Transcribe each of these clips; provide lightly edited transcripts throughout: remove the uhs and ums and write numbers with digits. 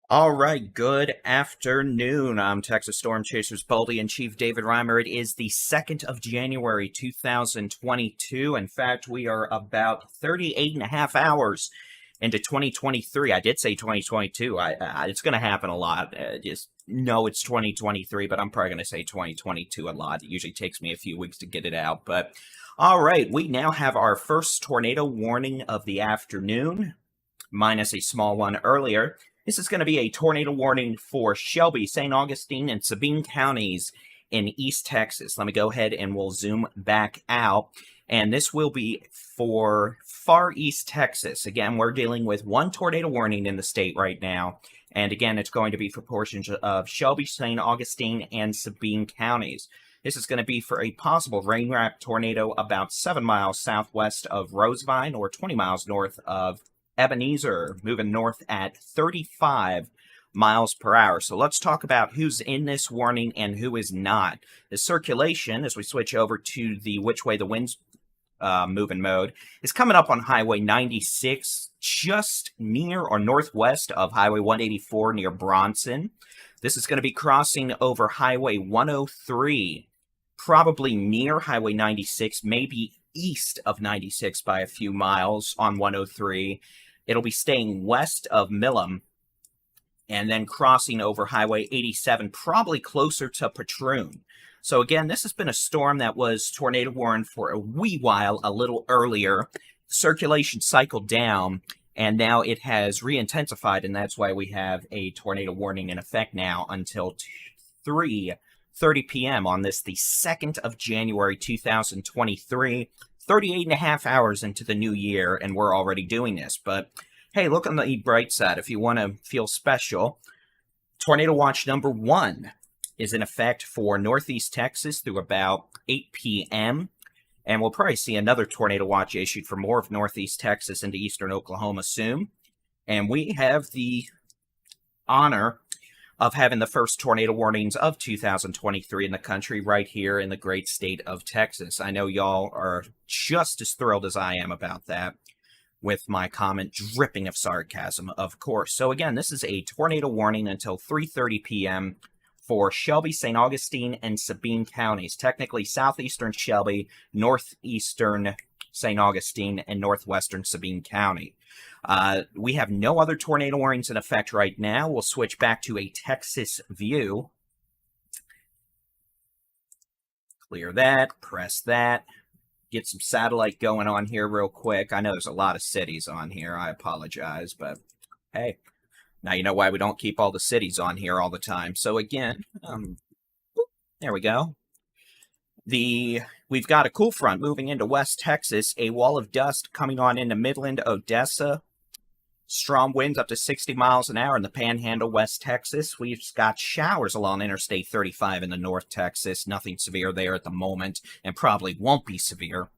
All right, good afternoon. I'm Texas Storm Chasers Baldy and Chief David Reimer. It is the 2nd of January, 2022. In fact, we are about 38 and a half hours into 2023. I did say 2022. It's going to happen a lot. Just know it's 2023, but I'm probably going to say 2022 a lot. It usually takes me a few weeks to get it out. But all right, we now have our first tornado warning of the afternoon, minus a small one earlier. This is going to be a tornado warning for Shelby, St. Augustine, and Sabine counties in East Texas. Let me go ahead and we'll zoom back out. And this will be for far East Texas. Again, we're dealing with one tornado warning in the state right now. And again, it's going to be for portions of Shelby, St. Augustine, and Sabine counties. This is going to be for a possible rain-wrapped tornado about 7 miles southwest of Rosevine or 20 miles north of Ebenezer, moving north at 35 miles per hour. So let's talk about who's in this warning and who is not. The circulation, as we switch over to the which way the wind's moving mode, is coming up on Highway 96, just near or northwest of Highway 184 near Bronson. This is going to be crossing over Highway 103, probably near Highway 96, maybe east of 96 by a few miles on 103. It'll be staying west of Millam and then crossing over Highway 87, probably closer to Patroon. So again, this has been a storm that was tornado warned for a wee while, a little earlier. Circulation cycled down, and now it has re-intensified, and that's why we have a tornado warning in effect now until 3:30 p.m. on this, the 2nd of January, 2023. 38 and a half hours into the new year, and we're already doing this. But hey, look on the bright side. If you want to feel special, Tornado Watch number 1 is in effect for Northeast Texas through about 8 p.m. And we'll probably see another Tornado Watch issued for more of Northeast Texas into eastern Oklahoma soon. And we have the honor of having the first tornado warnings of 2023 in the country right here in the great state of Texas. I know y'all are just as thrilled as I am about that, with my comment dripping of sarcasm, of course. So again, this is a tornado warning until 3:30 p.m. for Shelby, St. Augustine, and Sabine counties. Technically southeastern Shelby, northeastern St. Augustine, and northwestern Sabine County. We have no other tornado warnings in effect right now. We'll switch back to a Texas view. Clear that, press that, get some satellite going on here real quick. I know there's a lot of cities on here. I apologize, but hey, now you know why we don't keep all the cities on here all the time. So again, there we go. We've got a cool front moving into West Texas, a wall of dust coming on into Midland, Odessa. Strong winds up to 60 miles an hour in the Panhandle, West Texas. We've got showers along Interstate 35 in the North Texas. Nothing severe there at the moment, and probably won't be severe.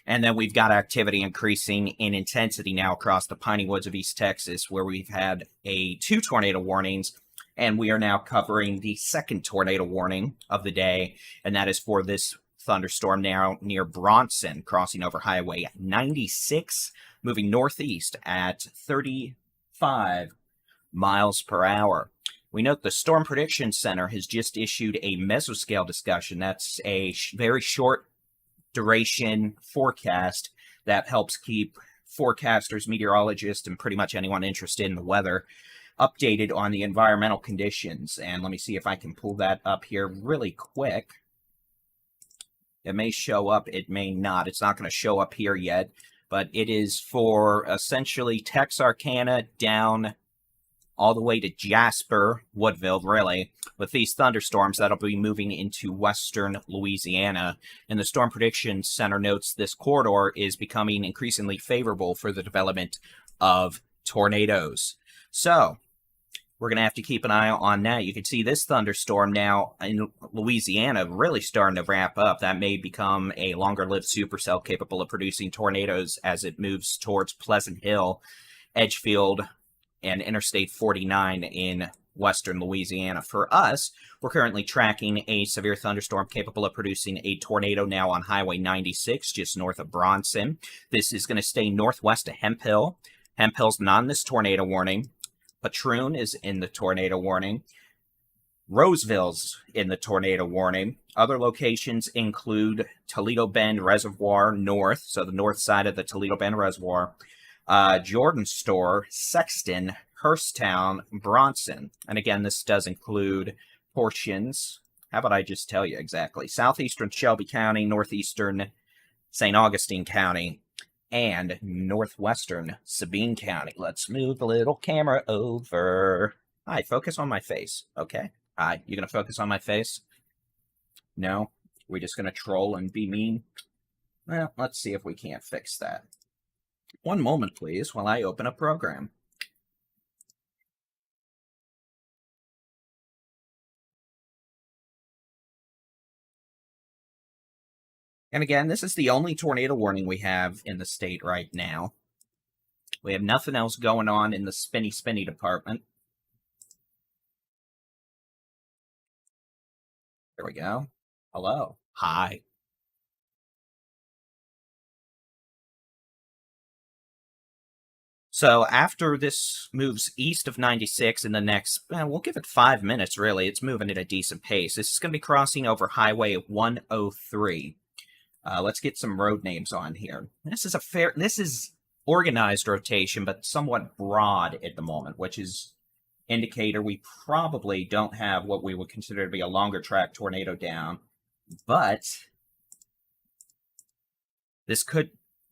And then we've got activity increasing in intensity now across the piney woods of East Texas, where we've had 2 tornado warnings, and we are now covering the second tornado warning of the day, and that is for this thunderstorm now near Bronson, crossing over Highway 96, moving northeast at 35 miles per hour. We note the Storm Prediction Center has just issued a mesoscale discussion. That's a very short duration forecast that helps keep forecasters, meteorologists, and pretty much anyone interested in the weather updated on the environmental conditions. And let me see if I can pull that up here really quick. It may show up, it may not. It's not going to show up here yet, but it is for essentially Texarkana down all the way to Jasper, Woodville, really, with these thunderstorms that'll be moving into western Louisiana. And the Storm Prediction Center notes this corridor is becoming increasingly favorable for the development of tornadoes. So we're going to have to keep an eye on that. You can see this thunderstorm now in Louisiana really starting to ramp up. That may become a longer-lived supercell capable of producing tornadoes as it moves towards Pleasant Hill, Edgefield, and Interstate 49 in western Louisiana. For us, we're currently tracking a severe thunderstorm capable of producing a tornado now on Highway 96, just north of Bronson. This is going to stay northwest of Hemp Hill. Hemp Hill's not in this tornado warning. Patroon is in the tornado warning. Roseville's in the tornado warning. Other locations include Toledo Bend Reservoir North, so the north side of the Toledo Bend Reservoir, Jordan Store, Sexton, Hursttown, Bronson. And again, this does include portions. How about I just tell you exactly? Southeastern Shelby County, northeastern St. Augustine County, and northwestern Sabine County. Let's move the little camera over. Hi, focus on my face, okay? Hi, you gonna focus on my face? No? We're just gonna troll and be mean? Well, let's see if we can't fix that. One moment, please, while I open a program. And again, this is the only tornado warning we have in the state right now. We have nothing else going on in the spinny department. There we go. Hello. Hi. So after this moves east of 96 in the next, we'll give it 5 minutes, really. It's moving at a decent pace. This is going to be crossing over Highway 103. Let's get some road names on here. This is organized rotation, but somewhat broad at the moment, which is indicator we probably don't have what we would consider to be a longer track tornado down, but this could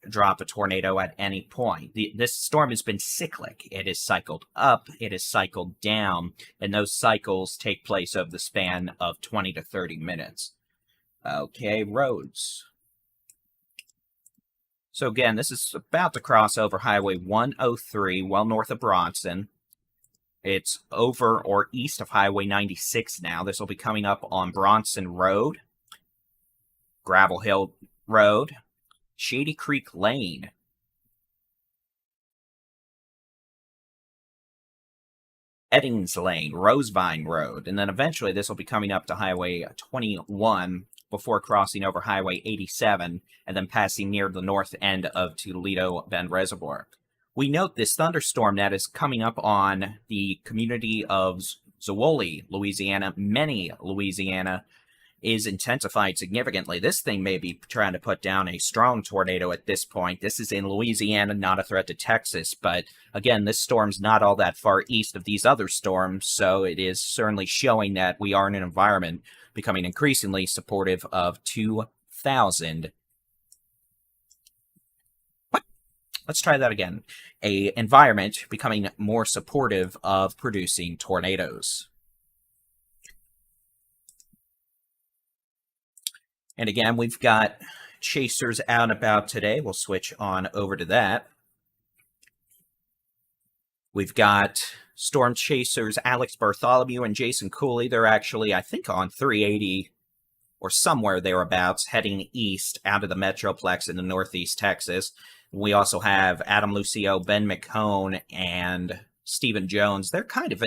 drop a tornado at any point. This storm has been cyclic. It has cycled up, it has cycled down, and those cycles take place over the span of 20 to 30 minutes. Okay, roads. So again, this is about to cross over Highway 103, well north of Bronson. It's over or east of Highway 96 now. This will be coming up on Bronson Road, Gravel Hill Road, Shady Creek Lane, Eddings Lane, Rosevine Road, and then eventually this will be coming up to Highway 21 before crossing over Highway 87 and then passing near the north end of Toledo Bend Reservoir. We note this thunderstorm that is coming up on the community of Zwolle, Louisiana, Many, Louisiana, is intensified significantly. This thing may be trying to put down a strong tornado at this point. This is in Louisiana, not a threat to Texas, but again, this storm's not all that far east of these other storms, so it is certainly showing that we are in an environment becoming increasingly supportive of 2,000. What? Let's try that again. A environment becoming more supportive of producing tornadoes. And again, we've got chasers out and about today. We'll switch on over to that. We've got storm chasers Alex Bartholomew and Jason Cooley. They're actually, I think, on 380 or somewhere thereabouts, heading east out of the Metroplex into northeast Texas. We also have Adam Lucio, Ben McCone, and Stephen Jones. They're kind of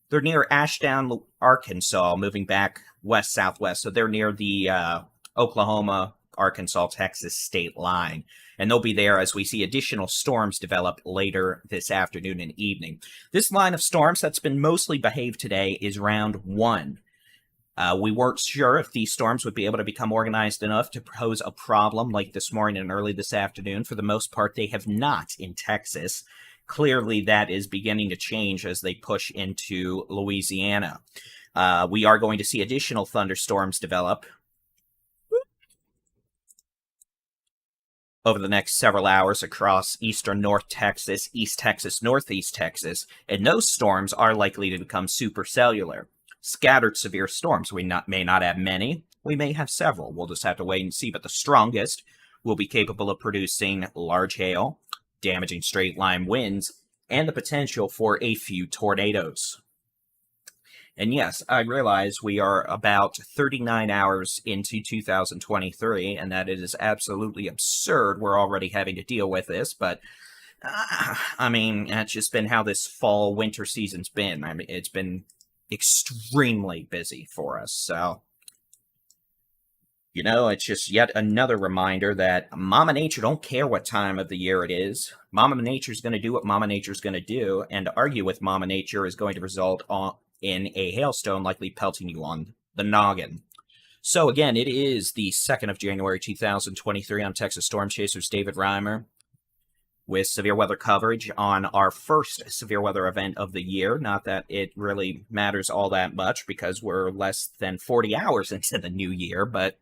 they're near Ashdown, Arkansas, moving back west-southwest. So they're near the Oklahoma, Arkansas, Texas state line. And they'll be there as we see additional storms develop later this afternoon and evening. This line of storms that's been mostly behaved today is round 1. We weren't sure if these storms would be able to become organized enough to pose a problem like this morning and early this afternoon. For the most part, they have not in Texas. Clearly, that is beginning to change as they push into Louisiana. We are going to see additional thunderstorms develop over the next several hours across eastern North Texas, East Texas, Northeast Texas, and those storms are likely to become supercellular. Scattered severe storms. We may not have many. We may have several. We'll just have to wait and see. But the strongest will be capable of producing large hail, damaging straight-line winds, and the potential for a few tornadoes. And yes, I realize we are about 39 hours into 2023, and that it is absolutely absurd we're already having to deal with this, but I mean, that's just been how this fall-winter season's been. I mean, it's been extremely busy for us, so You know, it's just yet another reminder that Mama Nature don't care what time of the year it is. Mama Nature's going to do what Mama Nature's going to do, and to argue with Mama Nature is going to result in a hailstone likely pelting you on the noggin. So again, it is the 2nd of January 2023. I'm Texas Storm Chasers David-Reimer with severe weather coverage on our first severe weather event of the year. Not that it really matters all that much because we're less than 40 hours into the new year, but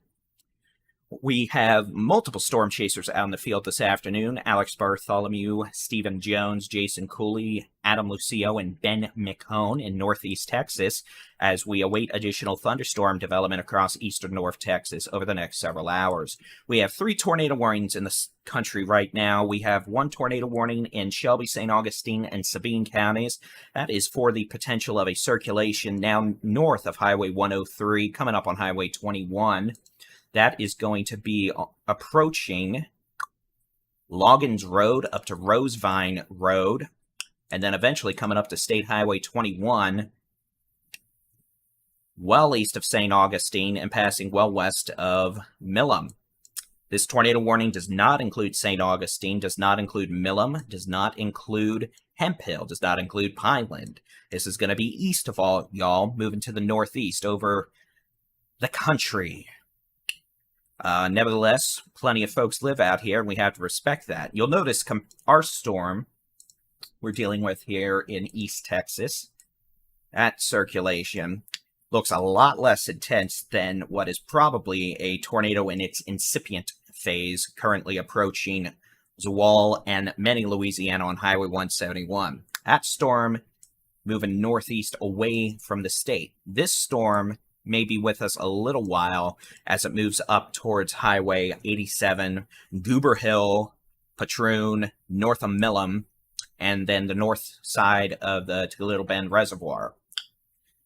we have multiple storm chasers out in the field this afternoon. Alex Bartholomew, Stephen Jones, Jason Cooley, Adam Lucio, and Ben McCone in northeast Texas as we await additional thunderstorm development across eastern North Texas over the next several hours. We have 3 tornado warnings in the country right now. We have 1 tornado warning in Shelby, St. Augustine, and Sabine counties. That is for the potential of a circulation now north of Highway 103, coming up on Highway 21. That is going to be approaching Loggins Road up to Rosevine Road, and then eventually coming up to State Highway 21, well east of St. Augustine and passing well west of Millam. This tornado warning does not include St. Augustine, does not include Millam, does not include Hemphill, does not include Pineland. This is going to be east of all y'all, moving to the northeast over the country. Nevertheless, plenty of folks live out here, and we have to respect that. You'll notice our storm we're dealing with here in East Texas, that circulation looks a lot less intense than what is probably a tornado in its incipient phase, currently approaching Zwolle and Many, Louisiana on Highway 171. That storm moving northeast away from the state. This storm may be with us a little while as it moves up towards Highway 87, Goober Hill, Patroon, north of Millam, and then the north side of the Little Bend Reservoir.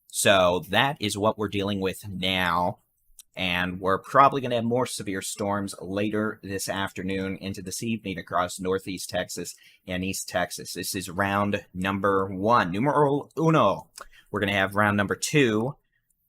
So that is what we're dealing with now, and we're probably going to have more severe storms later this afternoon into this evening across northeast Texas and East Texas. This is round number 1, numero uno. We're going to have round number 2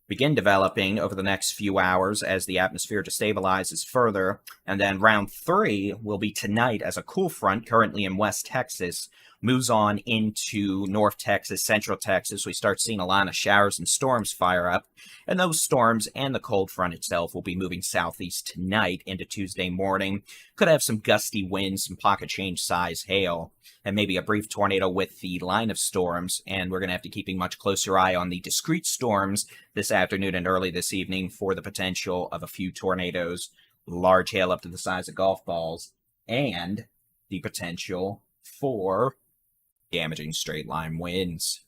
begin developing over the next few hours as the atmosphere destabilizes further. And then round 3 will be tonight as a cool front currently in West Texas moves on into North Texas, Central Texas. We start seeing a line of showers and storms fire up. And those storms and the cold front itself will be moving southeast tonight into Tuesday morning. Could have some gusty winds, some pocket change size hail, and maybe a brief tornado with the line of storms. And we're going to have to keep a much closer eye on the discrete storms this afternoon and early this evening for the potential of a few tornadoes, large hail up to the size of golf balls, and the potential for damaging straight line winds.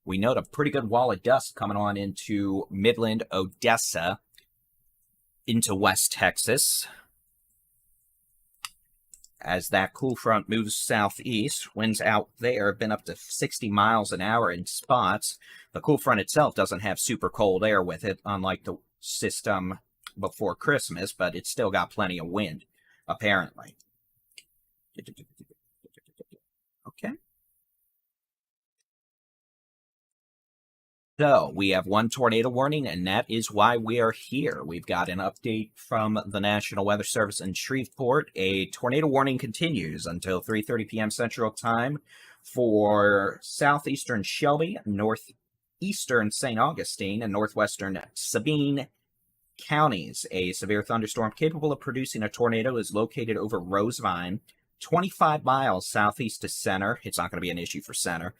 We note a pretty good wall of dust coming on into Midland, Odessa, into West Texas. As that cool front moves southeast, winds out there have been up to 60 miles an hour in spots. The cool front itself doesn't have super cold air with it, unlike the system before Christmas, but it's still got plenty of wind, apparently. Okay. So, we have 1 tornado warning, and that is why we are here. We've got an update from the National Weather Service in Shreveport. A tornado warning continues until 3:30 p.m. Central Time for southeastern Shelby, northeastern St. Augustine, and northwestern Sabine counties. A severe thunderstorm capable of producing a tornado is located over Rosevine, 25 miles southeast to center. It's not going to be an issue for center.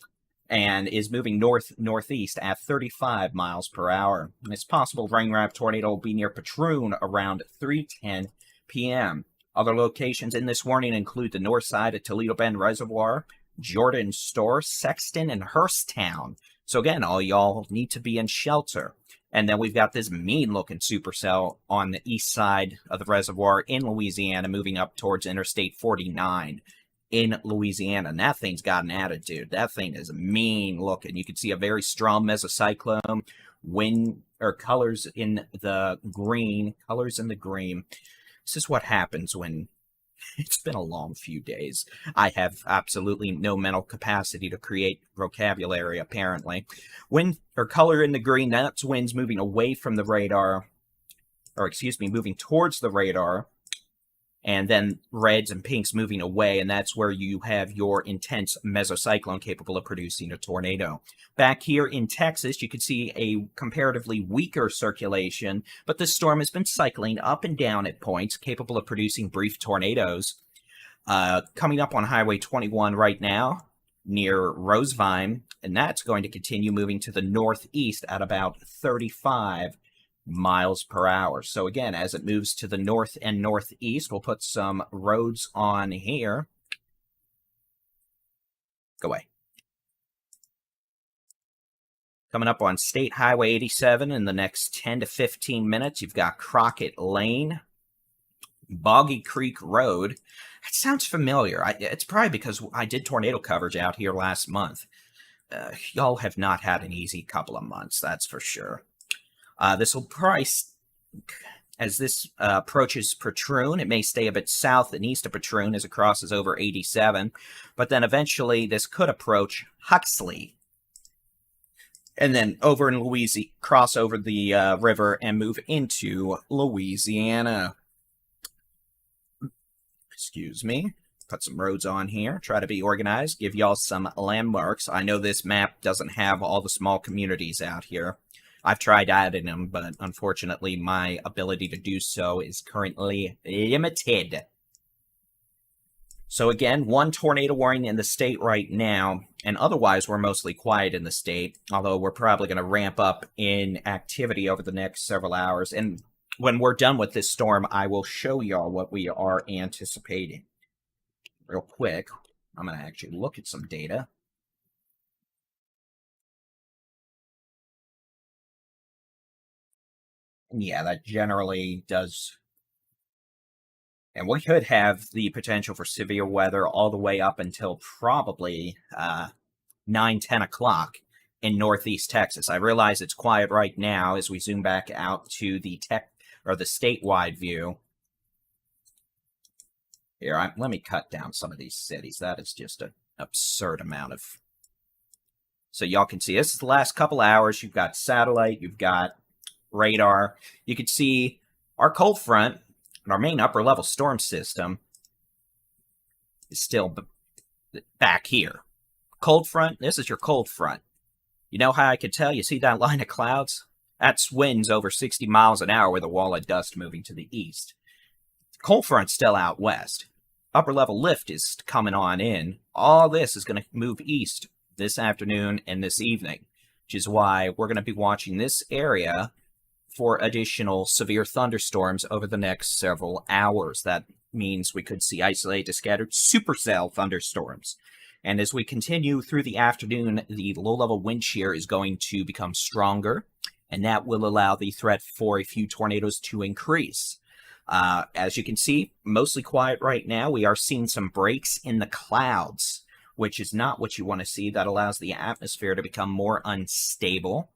And is moving northeast at 35 miles per hour. It's possible rain wrap tornado will be near Patroon around 3:10 p.m. Other locations in this warning include the north side of Toledo Bend Reservoir, Jordan Store, Sexton, and Hursttown. So again, all y'all need to be in shelter. And then we've got this mean-looking supercell on the east side of the reservoir in Louisiana, moving up towards Interstate 49. In Louisiana, and that thing's got an attitude. That thing is mean looking. You can see a very strong mesocyclone, wind or colors in the green. This is what happens when it's been a long few days. I have absolutely no mental capacity to create vocabulary, apparently. Wind or color in the green, that's winds moving away from the radar or excuse me, moving towards the radar, and then reds and pinks moving away, and that's where you have your intense mesocyclone capable of producing a tornado. Back here in Texas, you can see a comparatively weaker circulation, but this storm has been cycling up and down at points, capable of producing brief tornadoes. Coming up on Highway 21 right now, near Rosevine, and that's going to continue moving to the northeast at about 35 miles per hour. So again, as it moves to the north and northeast, we'll put some roads on here. Go away. Coming up on State Highway 87 in the next 10 to 15 minutes, you've got Crockett Lane, Boggy Creek Road. That sounds familiar. It's probably because I did tornado coverage out here last month. Y'all have not had an easy couple of months, that's for sure. This will probably, as this approaches Patroon, it may stay a bit south and east of Patroon as it crosses over 87, but then eventually this could approach Huxley. And then over in Louisiana, cross over the river and move into Louisiana. Excuse me. Put some roads on here. Try to be organized. Give y'all some landmarks. I know this map doesn't have all the small communities out here. I've tried adding them, but unfortunately my ability to do so is currently limited. So again, one tornado warning in the state right now, and otherwise we're mostly quiet in the state, although we're probably going to ramp up in activity over the next several hours. And when we're done with this storm, I will show y'all what we are anticipating. Real quick, I'm going to actually look at some data. Yeah, that generally does. And we could have the potential for severe weather all the way up until probably 9, 10 o'clock in northeast Texas. I realize it's quiet right now as we zoom back out to the statewide view. Here, let me cut down some of these cities. That is just an absurd amount of. So y'all can see this is the last couple hours. You've got satellite, you've got radar. You can see our cold front, our main upper level storm system, is still back here. Cold front, this is your cold front. You know how I could tell? You see that line of clouds? That's winds over 60 miles an hour with a wall of dust moving to the east. Cold front's still out west. Upper level lift is coming on in. All this is going to move east this afternoon and this evening, which is why we're going to be watching this area for additional severe thunderstorms over the next several hours. That means we could see isolated scattered supercell thunderstorms. And as we continue through the afternoon, the low-level wind shear is going to become stronger, and that will allow the threat for a few tornadoes to increase. As you can see, mostly quiet right now. We are seeing some breaks in the clouds, which is not what you want to see. That allows the atmosphere to become more unstable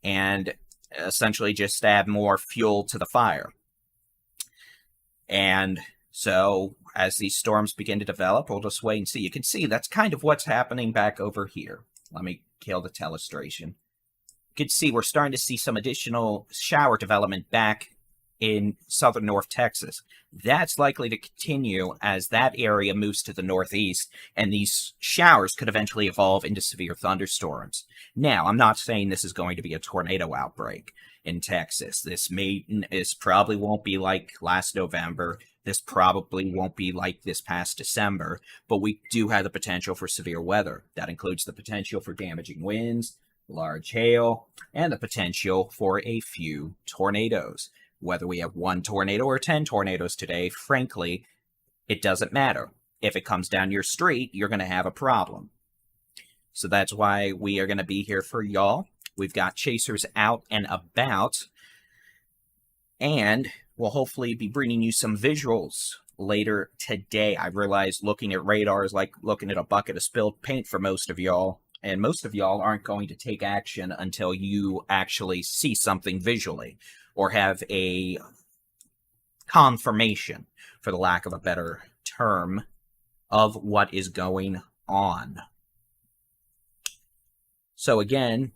and essentially just add more fuel to the fire. And so as these storms begin to develop, we'll just wait and see. You can see that's kind of what's happening back over here. Let me kill the telestration. You can see we're starting to see some additional shower development back in southern North Texas. That's likely to continue as that area moves to the northeast, and these showers could eventually evolve into severe thunderstorms. Now, I'm not saying this is going to be a tornado outbreak in Texas. This probably won't be like last November. This probably won't be like this past December, but we do have the potential for severe weather. That includes the potential for damaging winds, large hail, and the potential for a few tornadoes. Whether we have 1 tornado or 10 tornadoes today, frankly, it doesn't matter. If it comes down your street, you're going to have a problem. So that's why we are going to be here for y'all. We've got chasers out and about, and we'll hopefully be bringing you some visuals later today. I realize looking at radar is like looking at a bucket of spilled paint for most of y'all, and most of y'all aren't going to take action until you actually see something visually, or have a confirmation, for the lack of a better term, of what is going on. So again,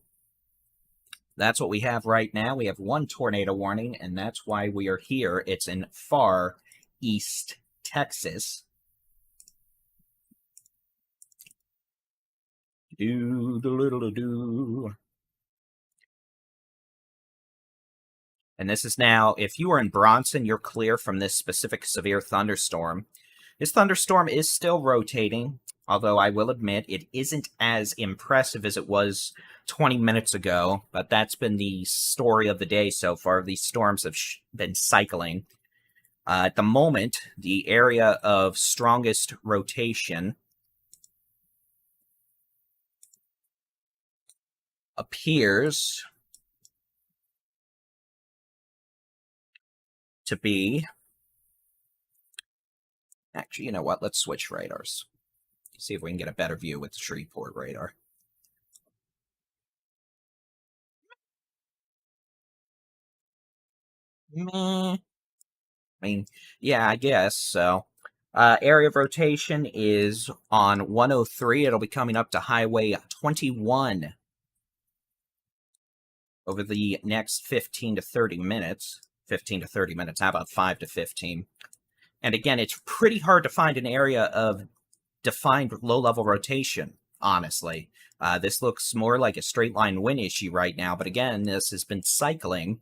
that's what we have right now. We have one tornado warning, and that's why we are here. It's in far east Texas. Do. And this is now, if you are in Bronson, you're clear from this specific severe thunderstorm. This thunderstorm is still rotating, although I will admit it isn't as impressive as it was 20 minutes ago, but that's been the story of the day so far. These storms have been cycling. At the moment, the area of strongest rotation appears to be... Actually, you know what? Let's switch radars. See if we can get a better view with the Shreveport radar. I mean, yeah, I guess so. Area of rotation is on 103. It'll be coming up to Highway 21 over the next 15 to 30 minutes. 15 to 30 minutes. How about 5 to 15? And again, it's pretty hard to find an area of defined low-level rotation, honestly. This looks more like a straight-line wind issue right now, but again, this has been cycling,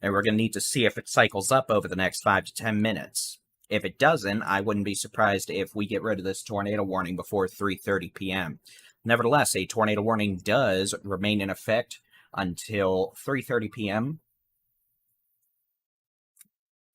and we're going to need to see if it cycles up over the next 5 to 10 minutes. If it doesn't, I wouldn't be surprised if we get rid of this tornado warning before 3:30 p.m. Nevertheless, a tornado warning does remain in effect until 3:30 p.m.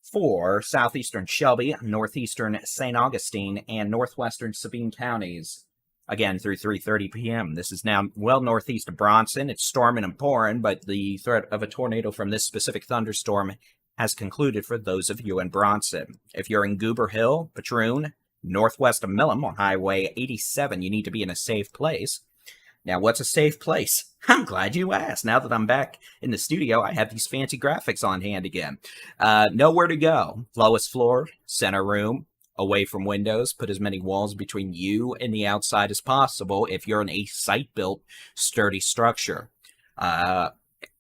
for southeastern Shelby, northeastern St. Augustine, and northwestern Sabine counties. Again, through 3:30 p.m. This is now well northeast of Bronson. It's storming and pouring, but the threat of a tornado from this specific thunderstorm has concluded for those of you in Bronson. If you're in Goober Hill, Patroon, northwest of Millam on Highway 87, you need to be in a safe place. Now, what's a safe place? I'm glad you asked. Now that I'm back in the studio, I have these fancy graphics on hand again. Nowhere to go. Lowest floor, center room, away from windows. Put as many walls between you and the outside as possible if you're in a site-built, sturdy structure.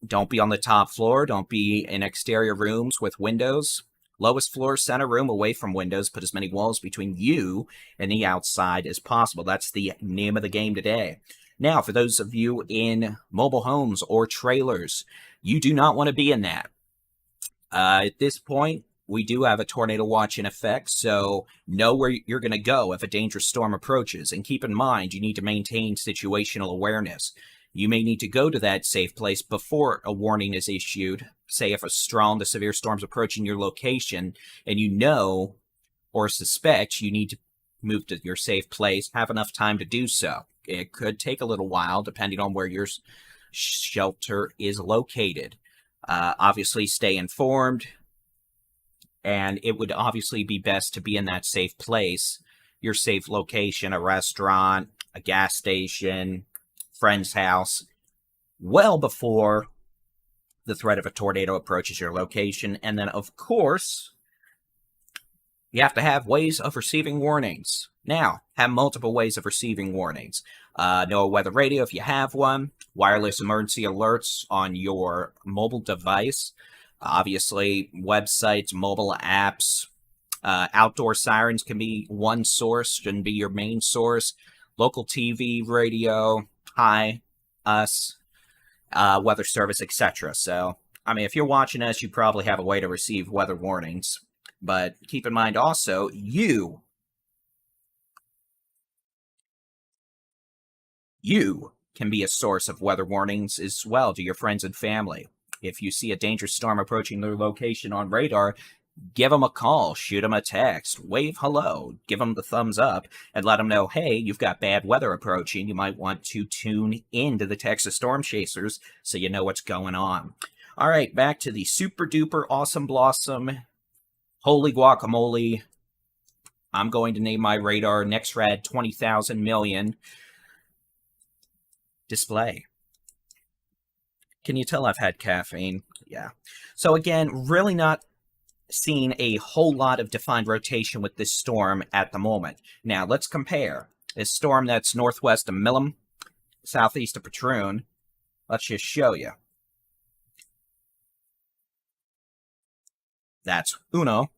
Don't be on the top floor. Don't be in exterior rooms with windows. Lowest floor, center room, away from windows. Put as many walls between you and the outside as possible. That's the name of the game today. Now, for those of you in mobile homes or trailers, you do not want to be in that. At this point, we do have a tornado watch in effect, so know where you're going to go if a dangerous storm approaches. And keep in mind, you need to maintain situational awareness. You may need to go to that safe place before a warning is issued. Say if a strong to severe storm's approaching your location, and you know or suspect you need to move to your safe place, have enough time to do so. It could take a little while, depending on where your shelter is located. Obviously, stay informed, and it would obviously be best to be in that safe place, your safe location, a restaurant, a gas station, friend's house, well before the threat of a tornado approaches your location. And then, of course, you have to have ways of receiving warnings. Now, have multiple ways of receiving warnings. Know a weather radio if you have one. Wireless emergency alerts on your mobile device. Obviously, websites, mobile apps. Outdoor sirens can be one source, shouldn't be your main source. Local TV, radio, hi, us, weather service, etc. So, I mean, if you're watching us, you probably have a way to receive weather warnings. But keep in mind also, you can be a source of weather warnings as well to your friends and family. If you see a dangerous storm approaching their location on radar, give them a call, shoot them a text, wave hello, give them the thumbs up, and let them know, hey, you've got bad weather approaching. You might want to tune into the Texas Storm Chasers so you know what's going on. All right, back to the super duper awesome blossom. Holy guacamole. I'm going to name my radar NextRad 20,000 million display. Can you tell I've had caffeine? Yeah. So again, really not seeing a whole lot of defined rotation with this storm at the moment. Now, let's compare. This storm that's northwest of Millam, southeast of Patroon. Let's just show you. That's uno.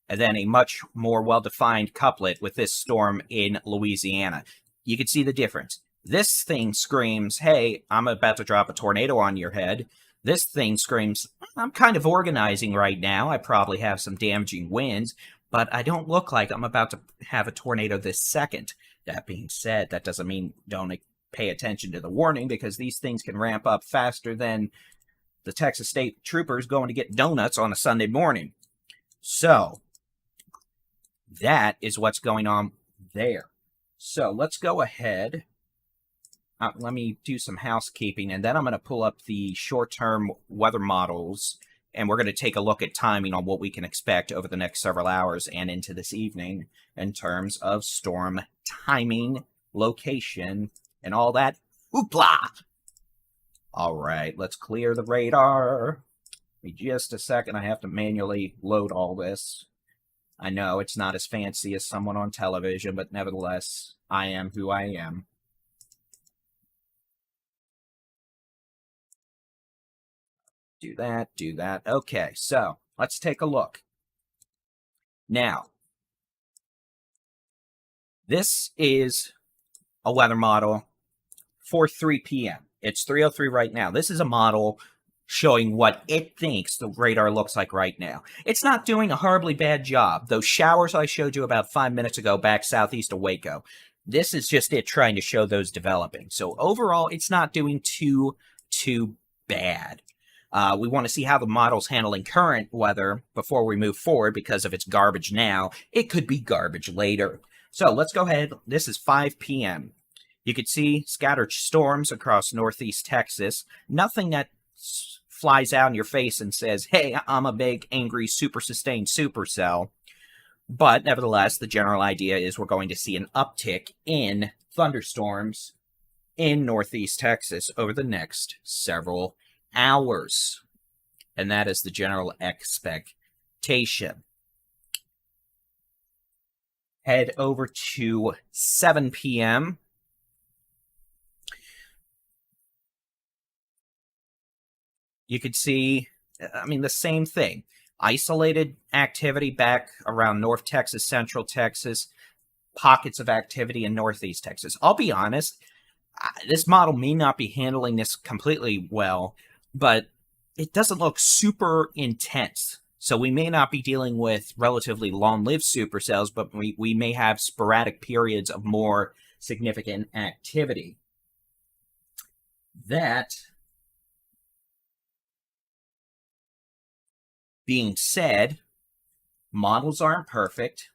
And then a much more well-defined couplet with this storm in Louisiana. You can see the difference. This thing screams, hey, I'm about to drop a tornado on your head. This thing screams, I'm kind of organizing right now. I probably have some damaging winds, but I don't look like I'm about to have a tornado this second. That being said, that doesn't mean don't pay attention to the warning, because these things can ramp up faster than the Texas State Troopers going to get donuts on a Sunday morning. So, that is what's going on there. So let's go ahead. Let me do some housekeeping, and then I'm going to pull up the short-term weather models, and we're going to take a look at timing on what we can expect over the next several hours and into this evening in terms of storm timing, location, and all that hoopla. All right, let's clear the radar. Give me just a second. I have to manually load all this. I know it's not as fancy as someone on television, but nevertheless, I am who I am. Do that, do that. Okay, so let's take a look. Now, this is a weather model for 3 p.m. It's 3:03 right now. This is a model showing what it thinks the radar looks like right now. It's not doing a horribly bad job. Those showers I showed you about 5 minutes ago back southeast of Waco, this is just it trying to show those developing. So overall, it's not doing too bad. We want to see how the model's handling current weather before we move forward, because if it's garbage now, it could be garbage later. So let's go ahead. This is 5 p.m. You can see scattered storms across northeast Texas. Nothing that flies out in your face and says, hey, I'm a big, angry, super sustained supercell. But nevertheless, the general idea is we're going to see an uptick in thunderstorms in northeast Texas over the next several hours. And that is the general expectation. Head over to 7 p.m. You could see, the same thing. Isolated activity back around North Texas, Central Texas, pockets of activity in Northeast Texas. I'll be honest, this model may not be handling this completely well, but it doesn't look super intense. So we may not be dealing with relatively long-lived supercells, but we may have sporadic periods of more significant activity. That being said, models aren't perfect,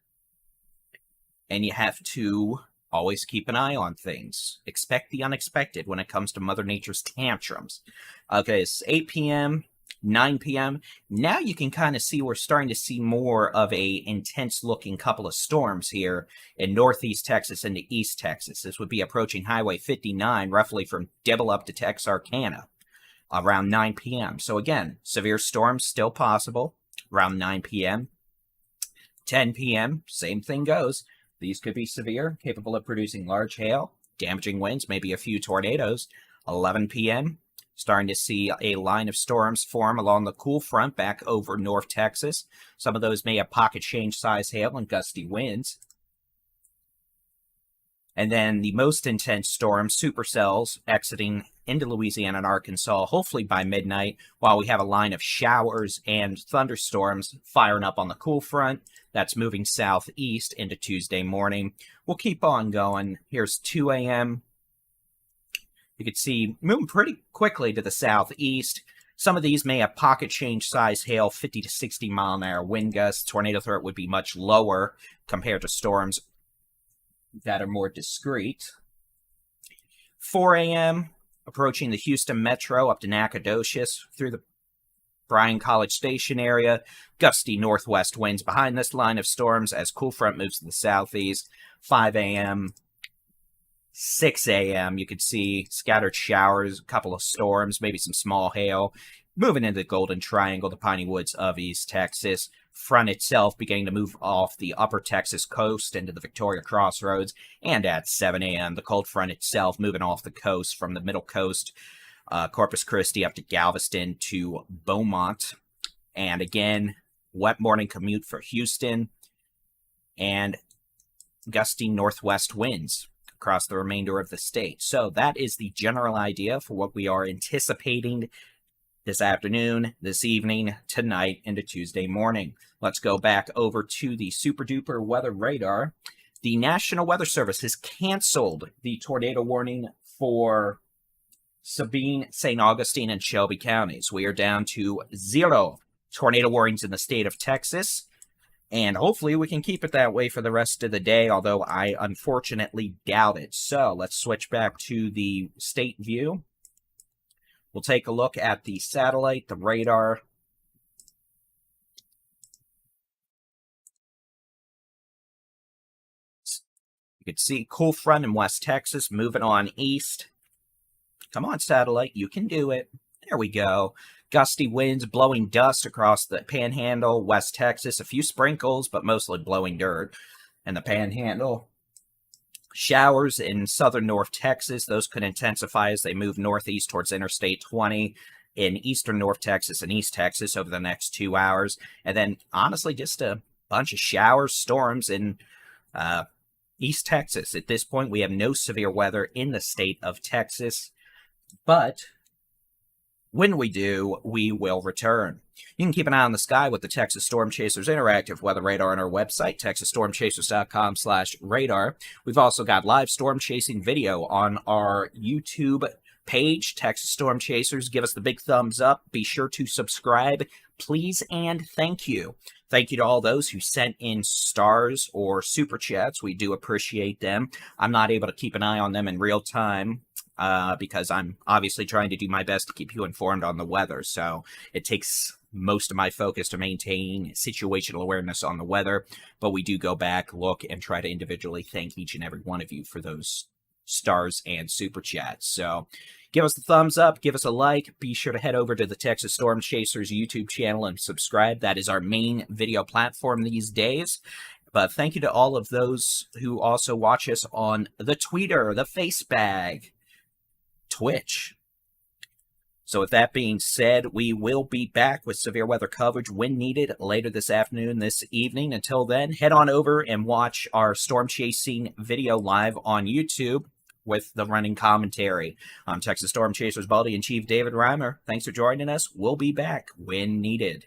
and you have to always keep an eye on things. Expect the unexpected when it comes to Mother Nature's tantrums. Okay, it's 8 p.m., 9 p.m. Now you can kind of see we're starting to see more of a intense-looking couple of storms here in northeast Texas and East Texas. This would be approaching Highway 59, roughly from Dibble up to Texarkana, around 9 p.m. So again, severe storms still possible around 9 p.m. 10 p.m., same thing goes. These could be severe, capable of producing large hail, damaging winds, maybe a few tornadoes. 11 p.m., starting to see a line of storms form along the cool front back over North Texas. Some of those may have pocket change size hail and gusty winds. And then the most intense storms, supercells, exiting into Louisiana and Arkansas, hopefully by midnight, while we have a line of showers and thunderstorms firing up on the cool front. That's moving southeast into Tuesday morning. We'll keep on going. Here's 2 a.m. You can see moving pretty quickly to the southeast. Some of these may have pocket change size hail, 50 to 60 mile an hour wind gusts. Tornado threat would be much lower compared to storms that are more discreet. 4 a.m., approaching the Houston Metro up to Nacogdoches through the Bryan College Station area. Gusty northwest winds behind this line of storms as cool front moves to the southeast. 5 a.m., 6 a.m., you could see scattered showers, a couple of storms, maybe some small hail. Moving into the Golden Triangle, the Piney Woods of East Texas. Front itself beginning to move off the upper Texas coast into the Victoria Crossroads. And at 7 a.m., the cold front itself moving off the coast from the Middle Coast, Corpus Christi up to Galveston to Beaumont. And again, wet morning commute for Houston, and gusty northwest winds across the remainder of the state. So that is the general idea for what we are anticipating this afternoon, this evening, tonight, into Tuesday morning. Let's go back over to the super duper weather radar. The National Weather Service has canceled the tornado warning for Sabine, St. Augustine, and Shelby counties. We are down to 0 tornado warnings in the state of Texas. And hopefully we can keep it that way for the rest of the day, although I unfortunately doubt it. So let's switch back to the state view. We'll take a look at the satellite, the radar. You can see cool front in West Texas moving on east. Come on, satellite, you can do it. There we go. Gusty winds blowing dust across the panhandle, West Texas. A few sprinkles, but mostly blowing dirt in the panhandle. Showers in southern North Texas. Those could intensify as they move northeast towards Interstate 20 in eastern North Texas and East Texas over the next 2 hours. And then, honestly, just a bunch of showers, storms in East Texas. At this point, we have no severe weather in the state of Texas. But when we do, we will return. You can keep an eye on the sky with the Texas Storm Chasers Interactive Weather Radar on our website, texasstormchasers.com/radar. We've also got live storm chasing video on our YouTube page, Texas Storm Chasers. Give us the big thumbs up. Be sure to subscribe, please, and thank you. Thank you to all those who sent in stars or super chats. We do appreciate them. I'm not able to keep an eye on them in real time, because I'm obviously trying to do my best to keep you informed on the weather. So it takes most of my focus to maintain situational awareness on the weather. But we do go back, look, and try to individually thank each and every one of you for those stars and super chats. So give us the thumbs up, give us a like. Be sure to head over to the Texas Storm Chasers YouTube channel and subscribe. That is our main video platform these days. But thank you to all of those who also watch us on the Twitter, the Facebag, Twitch. So with that being said, we will be back with severe weather coverage when needed later this afternoon, this evening. Until then, head on over and watch our storm chasing video live on YouTube with the running commentary. I'm Texas Storm Chasers Baldy and Chief David-Reimer. Thanks for joining us. We'll be back when needed.